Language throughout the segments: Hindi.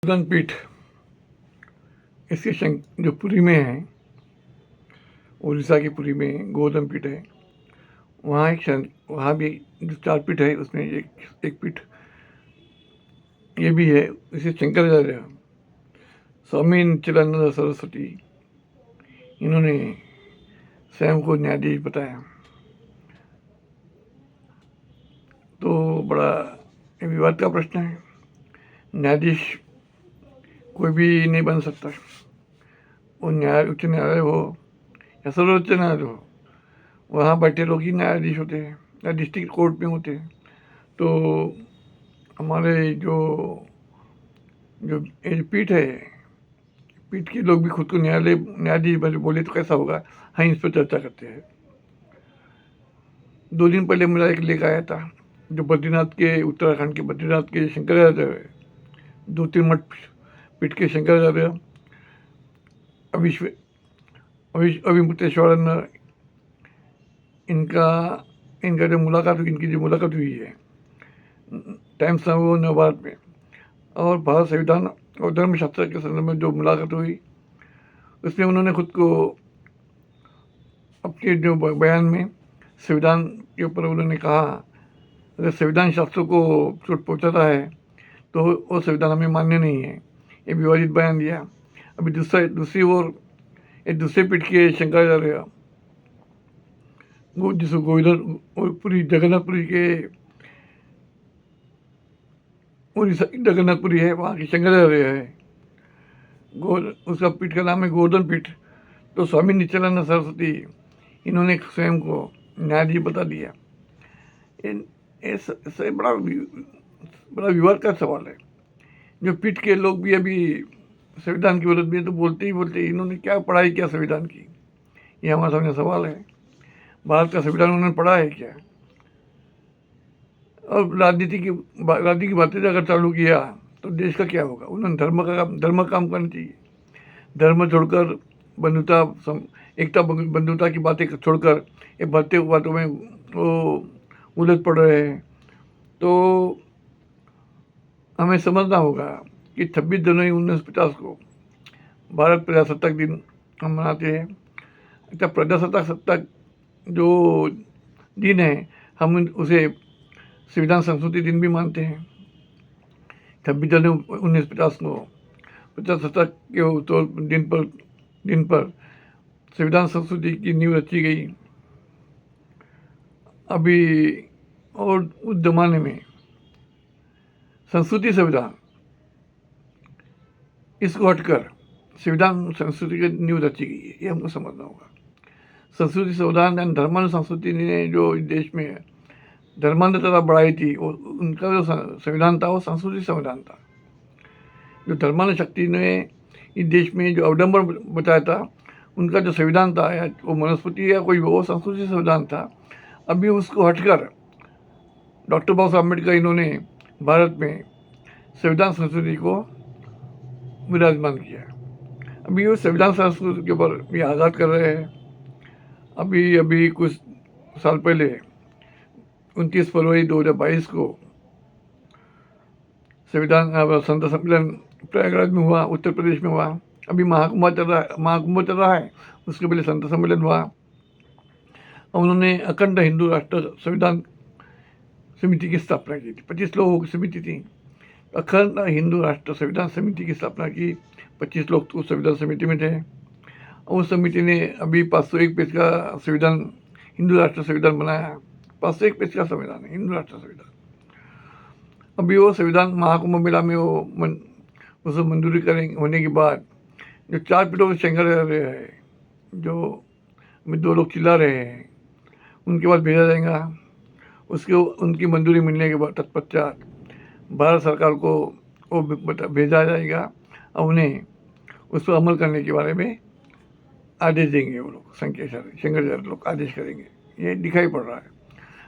गोवर्धन पीठ इसके जो पुरी में है, उड़ीसा की पुरी में गोवर्धन पीठ है। वहाँ भी जो 4 पीठ है उसमें एक पीठ ये भी है। इसे शंकराचार्य स्वामी नित्यानंद सरस्वती इन्होंने स्वयं को न्यायाधीश बताया। तो बड़ा विवाद का प्रश्न है। न्यायाधीश कोई भी नहीं बन सकता। वो उच्च न्यायालय हो या सर्वोच्च न्यायालय हो, वहाँ बैठे लोग ही न्यायाधीश होते हैं या डिस्ट्रिक्ट कोर्ट में होते हैं। तो हमारे जो जो ये पीठ है, पीठ के लोग भी खुद को न्यायाधीश बोले तो कैसा होगा। हाँ, इस पर चर्चा करते हैं। 2 दिन पहले मेरा एक लेख आया था जो बद्रीनाथ के, उत्तराखंड के बद्रीनाथ के शंकराचार्य, 2-3 मठ पीठ के शंकराचार्य अविमुक्तेश्वरन इनका जो मुलाकात हुई है टाइम्स ऑफ नवभारत में, और भारत संविधान और धर्मशास्त्र के संदर्भ में जो मुलाकात हुई, उसमें उन्होंने खुद को अपने जो बयान में संविधान के ऊपर उन्होंने कहा, अगर संविधान शास्त्रों को चोट पहुँचाता है तो वो संविधान हमें मान्य नहीं है। ये विवादित बयान दिया। अभी दूसरी ओर एक दूसरे पीठ के शंकराचार्य जिसको गोविंदपुरी जगन्नाथपुरी के जगन्नाथपुरी है, वहाँ की शंकराचार्य है, उसका पीठ का नाम है गोवर्धन पीठ। तो स्वामी नित्यानंद सरस्वती इन्होंने स्वयं को न्यायाधीश बता दिया। ये बड़ा विवाद का सवाल है। जो पीठ के लोग भी अभी संविधान के विरुद्ध में तो बोलते ही इन्होंने क्या पढ़ाई किया संविधान की, ये हमारे सामने सवाल है। भारत का संविधान उन्होंने पढ़ा है क्या? और राजनीति की बातें अगर चालू किया तो देश का क्या होगा? उन्होंने धर्म का काम करना चाहिए। धर्म छोड़कर एकता बंधुता की बातें छोड़कर ये बढ़ते बातों में वो उलझ पड़ रहे हैं। तो हमें समझना होगा कि 26 जनवरी 1950 को भारत प्रजासत्ताक दिन हम मनाते हैं। अच्छा, प्रजासत्ताक जो दिन है हम उसे संविधान संस्कृति दिन भी मानते हैं। 26 जनवरी 1950 को प्रजासत्ताक के दिन पर संविधान संस्कृति की नींव रची गई। अभी और उस जमाने में संस्कृति संविधान, इसको हटकर संविधान संस्कृति की नींव रची गई है, ये हमको समझना होगा। संस्कृति संविधान एंड धर्मांध संस्कृति ने जो देश में धर्मांधता बढ़ाई थी, उनका जो संविधान था वो संस्कृति संविधान था। जो धर्मांध शक्ति ने इस देश में जो अवडंबर बचाया था, उनका जो संविधान था, या वो मनुस्मृति या कोई वो संस्कृति संविधान था। अभी उसको हटकर डॉक्टर बाबा साहब अम्बेडकर इन्होंने भारत में संविधान संस्कृति को विराजमान किया। अभी वो संविधान संस्कृति के ऊपर भी आज़ाद कर रहे हैं। अभी कुछ साल पहले 29 फरवरी 2022 को संविधान संत सम्मेलन प्रयागराज में हुआ, उत्तर प्रदेश में हुआ। अभी महाकुंभ चल रहा है, उसके पहले संत सम्मेलन हुआ। उन्होंने अखंड हिंदू राष्ट्र संविधान समिति की स्थापना की थी। 25 लोगों की समिति थी। अखंड हिंदू राष्ट्र संविधान समिति की स्थापना की। 25 लोग तो संविधान समिति में थे। उस समिति ने अभी 501 पेज का संविधान, हिंदू राष्ट्र संविधान बनाया। 501 पेज का संविधान है, हिंदू राष्ट्र संविधान। अभी वो संविधान महाकुंभ मेला में उसे मंजूरी होने के बाद जो 4 पीठों के शंकराचार्य है, जो 2 लोग चिल्ला रहे हैं, उनके बाद भेजा जाएगा। उनकी मंजूरी मिलने के बाद तत्पश्चात भारत सरकार को वो भेजा जाएगा और उन्हें उस पर अमल करने के बारे में आदेश देंगे। वो लोग शंकराचार्य लोग आदेश करेंगे। ये दिखाई पड़ रहा है।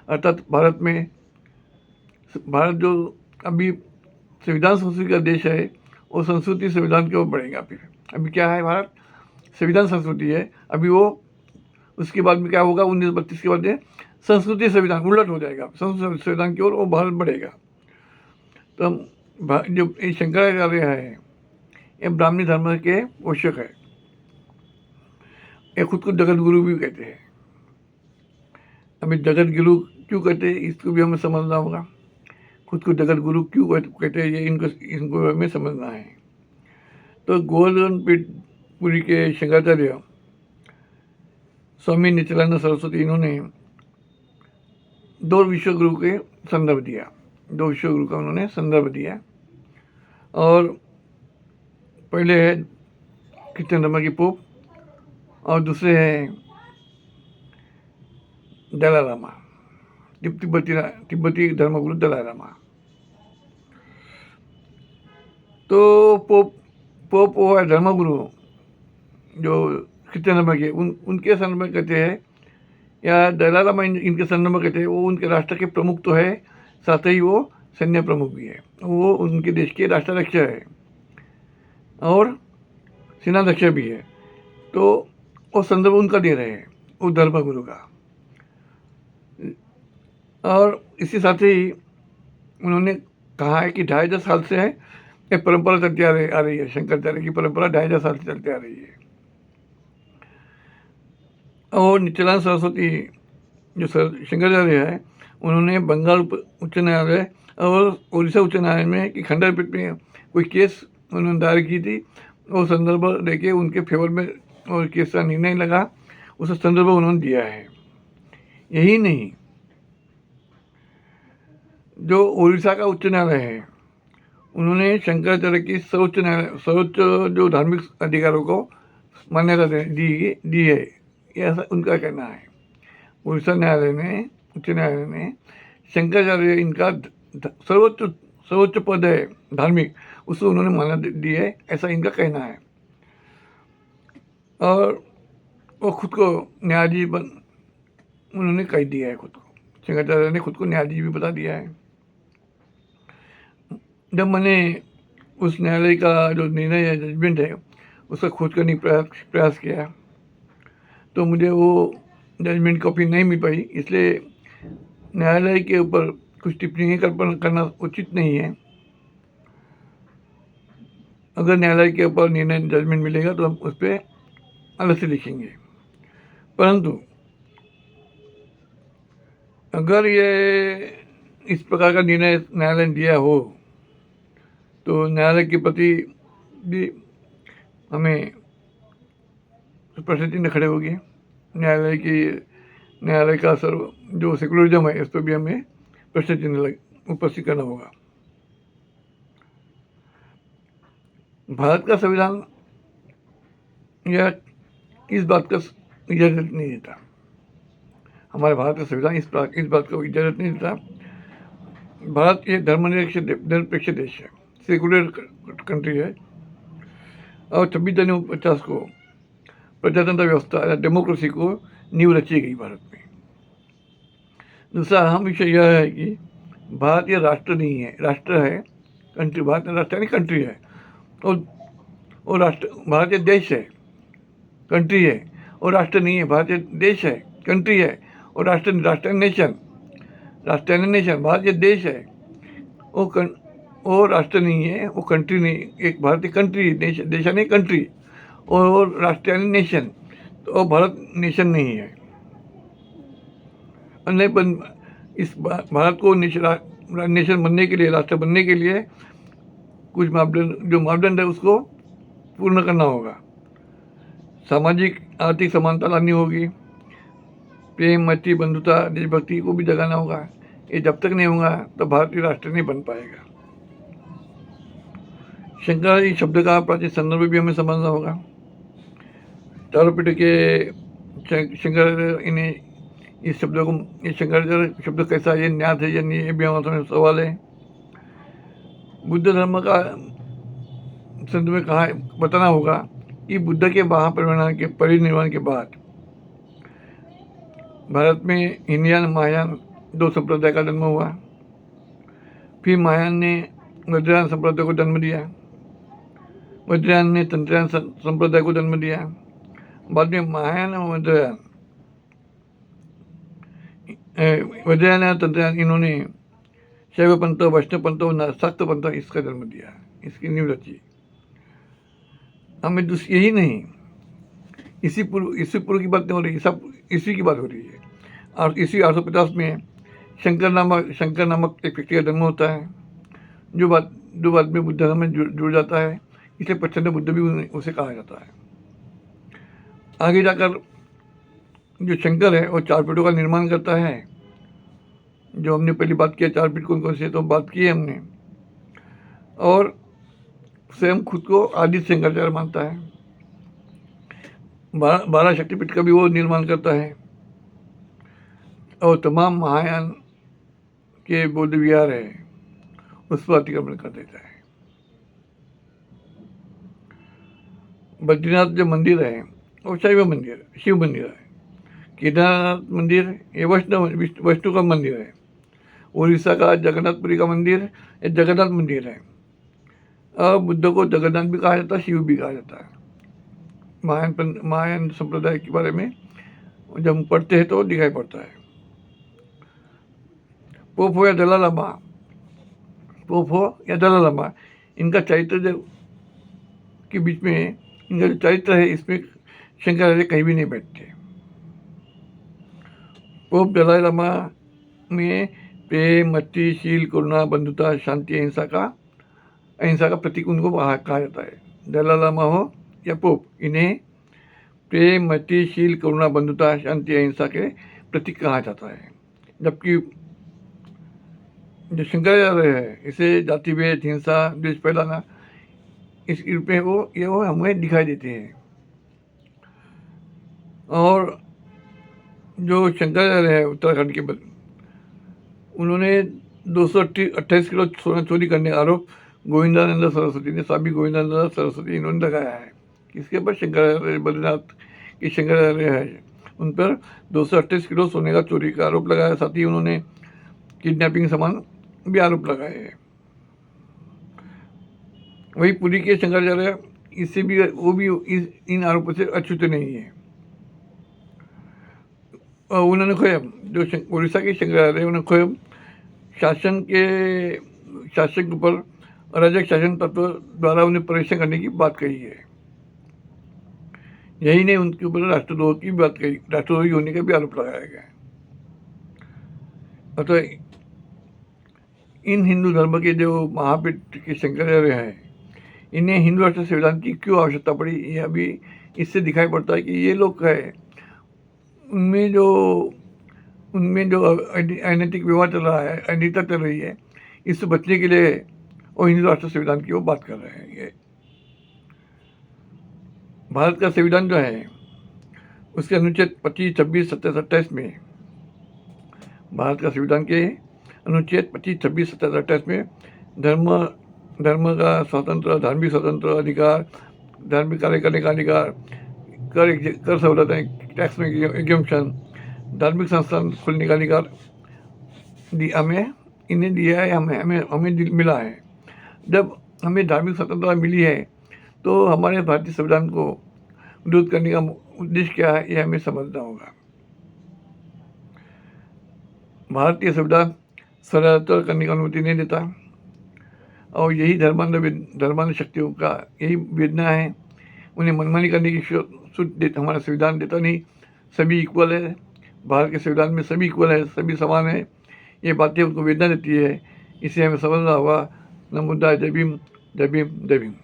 अर्थात भारत जो अभी संविधान संस्कृति का देश है, वो संस्कृति संविधान की ओर बढ़ेगा। फिर अभी क्या है, भारत संविधान संस्कृति है। अभी वो उसके बाद में क्या होगा, 1932 के बाद में संस्कृति संविधान उलट हो जाएगा। संविधान की ओर वो भारत बढ़ेगा। तो जो शंकराचार्य है ये ब्राह्मणी धर्म के पोषक है। ये खुद को जगत गुरु भी कहते हैं। अभी जगत गुरु क्यों कहते हैं इसको भी हमें समझना होगा। खुद को जगत गुरु क्यों कहते हैं ये इनको हमें समझना है। तो गोवर्धन पीठ पुरी के शंकराचार्य स्वामी नित्यानंद सरस्वती इन्होंने 2 विश्वगुरु के संदर्भ दिया, 2 विश्वगुरु का उन्होंने संदर्भ दिया। और पहले है क्रिश्चियन धर्म की पोप और दूसरे है दलाई लामा, तिब्बती धर्मगुरु दलाई लामा। तो पोप वो है धर्मगुरु जो क्रिश्चियन धर्म के उनके संदर्भ में कहते हैं, या दलाई लामा इनके संदर्भ में कहते हैं। वो उनके राष्ट्र के प्रमुख तो है, साथ ही वो सैन्य प्रमुख भी है। वो उनके देश के राष्ट्राध्यक्ष है और सेनाध्यक्ष भी है। तो वो संदर्भ उनका दे रहे हैं, वो धर्मगुरु का। और इसी साथ ही उन्होंने कहा है कि 2500 साल से है ये परंपरा चलती आ रही है। शंकराचार्य की परंपरा 2500 साल से चलती आ रही है। और नित्यानंद सरस्वती जो शंकराचार्य है उन्होंने बंगाल उच्च न्यायालय और उड़ीसा उच्च न्यायालय में कि खंडपीठ में कोई केस उन्होंने दायर की थी, वो संदर्भ देके उनके फेवर में और केस का निर्णय लगा, उस संदर्भ उन्होंने दिया है। यही नहीं, जो उड़ीसा का उच्च न्यायालय है उन्होंने शंकराचार्य की सर्वोच्च जो धार्मिक अधिकारों को मान्यता दी है, ऐसा उनका कहना है। उड़ीसा न्यायालय ने, उच्च न्यायालय ने शंकराचार्य इनका सर्वोच्च पद है धार्मिक, उसको उन्होंने मान्यता दी है, ऐसा इनका कहना है। और वो खुद को न्यायाधीश उन्होंने कह दिया है, खुद को शंकराचार्य ने खुद को न्यायाधीश भी बता दिया है। जब मैंने उस न्यायालय का जो निर्णय है, जजमेंट है, उसका खोज करने का प्रयास किया तो मुझे वो जजमेंट कॉपी नहीं मिल पाई। इसलिए न्यायालय के ऊपर कुछ टिप्पणी करना उचित नहीं है। अगर न्यायालय के ऊपर निर्णय जजमेंट मिलेगा तो हम उस पर अलग से लिखेंगे। परंतु अगर ये इस प्रकार का निर्णय न्यायालय ने दिया हो तो न्यायालय के प्रति भी हमें प्रश्न चिन्ह खड़े होगी। न्यायालय का जो सेकुलरिज्म है इस पर भी हमें प्रश्न चिन्ह उपस्थित करना होगा। भारत का संविधान यह इस बात का इजाज़त नहीं देता, हमारे भारत का संविधान इस बात को इजाज़त नहीं देता। भारत एक धर्मनिरपेक्ष देश है, सेकुलर कंट्री है। और 26 जनवरी 1950 को प्रजातंत्र व्यवस्था या डेमोक्रेसी को नींव रची गई भारत में। दूसरा अहम विषय यह है कि भारत ये राष्ट्र नहीं है, राष्ट्र है, कंट्री। भारत राष्ट्र यानी कंट्री है, और राष्ट्र भारत ये देश है, कंट्री है, और राष्ट्र नहीं है। भारत ये देश है, कंट्री है, और राष्ट्र नेशन। भारत ये देश है, वो राष्ट्र नहीं है, वो कंट्री नहीं। एक भारत की कंट्री, देश यानी कंट्री, और राष्ट्र यानी नेशन। तो भारत नेशन नहीं है। इस भारत को नेशन बनने के लिए, राष्ट्र बनने के लिए कुछ मापदंड है उसको पूर्ण करना होगा। सामाजिक आर्थिक समानता लानी होगी, प्रेम, मैत्री, बंधुता, देशभक्ति को भी जगाना होगा। ये जब तक नहीं होगा तो भारतीय राष्ट्र नहीं बन पाएगा। शंकराचार्य शब्द का प्राचीन संदर्भ भी हमें समझना होगा। चारों पीढ़ी के शंकराचार्य इन्हें इस शब्द को, ये शंकराचार्य शब्द कैसा है, ये न्यास है या नहीं, ये भी हमारे सवाल है। बुद्ध धर्म का संदर्भ में कहा बताना होगा कि बुद्ध के परिनिर्वाण के बाद भारत में हीनयान महायान 2 संप्रदाय का जन्म हुआ। फिर महायान ने वज्रयान संप्रदाय को जन्म दिया, वज्रयान ने तंत्रयान संप्रदाय को जन्म दिया। बाद में महायान और वज्रयान और तंत्रयान इन्होंने शैव पंथ, वैष्णव पंथ और शाक्त पंथ इसका जन्म दिया, इसकी नींव रची। हमें दूसरी यही नहीं, इसी पूर्व की बात नहीं हो रही, सब इसी की बात हो रही है। और इसी 850 में शंकर नामक एक व्यक्ति का जन्म होता है, जो बाद में बुद्ध धर्म में जुड़ जाता है। इसलिए प्रचंड बुद्ध भी उसे कहा जाता है। आगे जाकर जो शंकर है वो 4 पीठों का निर्माण करता है। जो हमने पहली बात किया 4 पीठ कौन कौन से, तो बात की है हमने। और स्वयं खुद को आदि शंकराचार्य मानता है। 12 शक्तिपीठ का भी वो निर्माण करता है। और तमाम महायान के बौद्ध विहार है उस पर अतिक्रमण कर देता है। बद्रीनाथ जो मंदिर है वो शैव मंदिर, शिव मंदिर है। केदारनाथ मंदिर ये वैष्णव का मंदिर है। उड़ीसा का जगन्नाथपुरी का मंदिर ये जगन्नाथ मंदिर है। अब बुद्ध को जगन्नाथ भी कहा जाता है, शिव भी कहा जाता है। महायान संप्रदाय के बारे में जब हम पढ़ते हैं तो दिखाई पड़ता है। पोप हो या दलाई लामा, इनका चरित्र के बीच में इनका जो चरित्र है इसमें शंकराचार्य कहीं भी नहीं बैठते। पोप दलाई लामा में प्रेम, मैत्री, शील, करुणा, बंधुता, शांति, अहिंसा का प्रतीक उनको कहा जाता है। दलाई लामा हो या पोप, इन्हें प्रेम, मैत्री, शील, करुणा, बंधुता, शांति, अहिंसा के प्रतीक कहा जाता है। जबकि जो शंकराचार्य है इसे जातिभेद, हिंसा, द्वेष फैलाना इस रूप में वो हमें दिखाई देते हैं। और जो शंकराचार्य है उत्तराखंड के उन्होंने 228 किलो सोना चोरी करने का आरोप गोविंदानंद सरस्वती ने, स्वामी गोविंदानंद सरस्वती इन्होंने लगाया है। किसके पर? शंकराचार्य, बद्रीनाथ के शंकराचार्य है उन पर 228 किलो सोने का चोरी का आरोप लगाया। साथ ही उन्होंने किडनैपिंग सामान भी आरोप लगाए हैं। वही पुरी के शंकराचार्य इससे भी वो भी इन आरोपों से अछूते नहीं है। उन्होंने स्वयं जो उड़ीसा के शंकराचार्य उन्होंने स्वयं शासन के शासक पर अराजक शासन तत्व द्वारा उन्हें परेशान करने की बात कही है। यही नहीं, उनके ऊपर राष्ट्रद्रोह की बात कही, राष्ट्रद्रोही होने का भी आरोप लगाया गया है। अतः इन हिंदू धर्म के जो महापीठ के शंकराचार्य हैं, इन्हें हिंदू राष्ट्र संविधान की क्यों आवश्यकता पड़ी, ये अभी इससे दिखाई पड़ता है कि ये लोग है उनमें जो अनैतिक व्यवहार चल रहा है, अनैतिकता चल रही है, इससे बचने के लिए वो हिंदू राष्ट्र संविधान की वो बात कर रहे हैं। ये भारत का संविधान जो है उसके अनुच्छेद 25, 26, 27, 28 में, भारत का संविधान के अनुच्छेद 25, 26, 27, 28 में धर्म का स्वतंत्र, धार्मिक स्वतंत्र अधिकार, धार्मिक कार्य करने का अधिकार, कर सहुलतें, टैक्स में एग्जम्पशन, धार्मिक संस्थान खोलने का अधिकार हमें इन्हें दिया है, हमें मिला है। जब हमें धार्मिक स्वतंत्रता मिली है तो हमारे भारतीय संविधान को विरोध करने का उद्देश्य क्या है ये हमें समझना होगा। भारतीय संविधान षड्यंत्र करने की अनुमति नहीं देता और यही धर्मांध शक्तियों का यही वेदना है। उन्हें मनमानी करने की छूट हमारा संविधान देता नहीं। सभी इक्वल है, भारत के संविधान में सभी इक्वल है, सभी समान है, ये बातें उनको वेदना देती है। इसे हमें समझना होगा। नमो बुद्धाय, जय भीम, जय भीम, जय भीम।